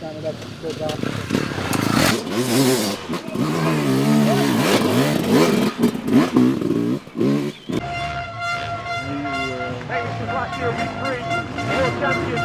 tane de daha. Hey, this is last year Enduro3 World Champion.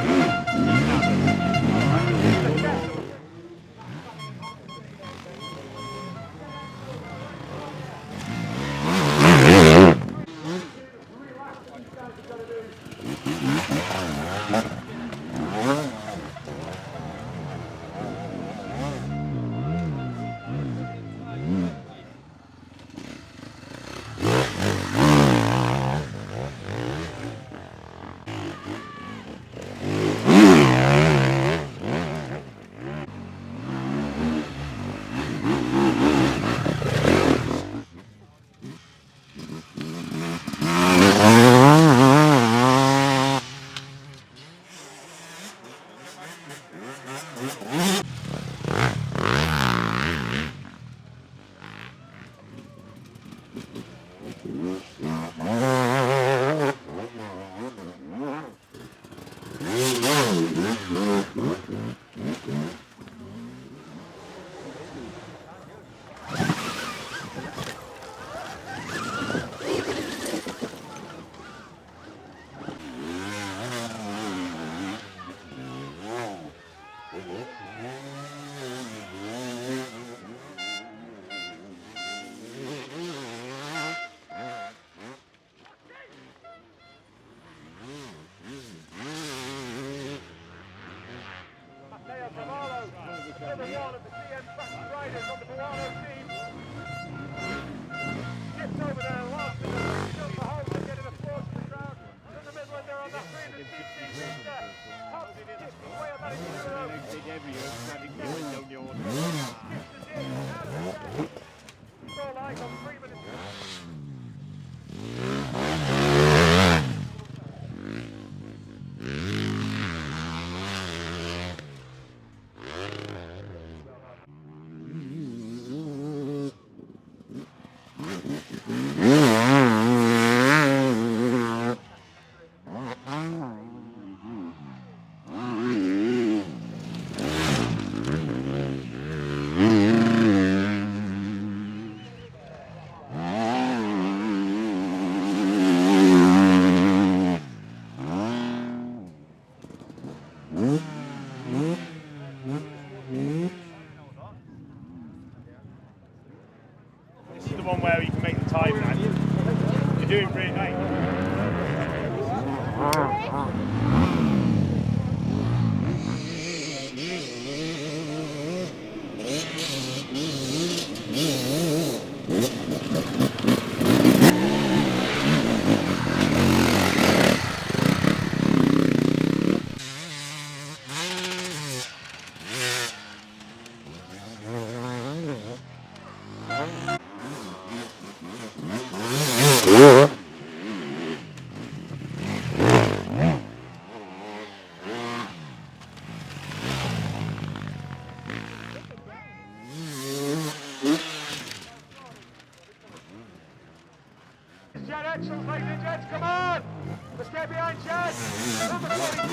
Paulo, number one of the CM riders on the Boano team. Gets over there, lost it, up the hole and getting applause from the crowd. In the middle and they're on that 300cc meter. Top skip way of that Enduro. So like on Freeman. This is the one where you can make the time, man. You're doing great, mate. Jet Excels, ladies and gents, come on! Let's get behind Jet! Number 47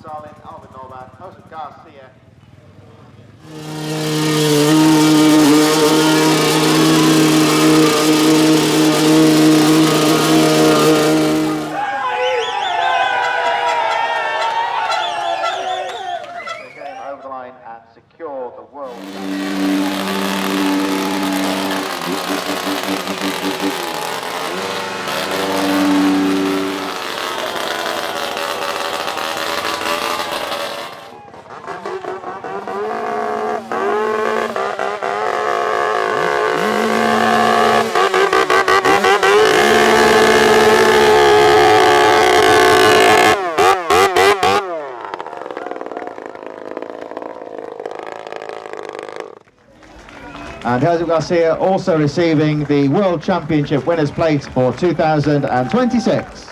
Solid, Alvin Norman, Jose Garcia. And Jose Garcia also receiving the World Championship Winners Plate for 2026.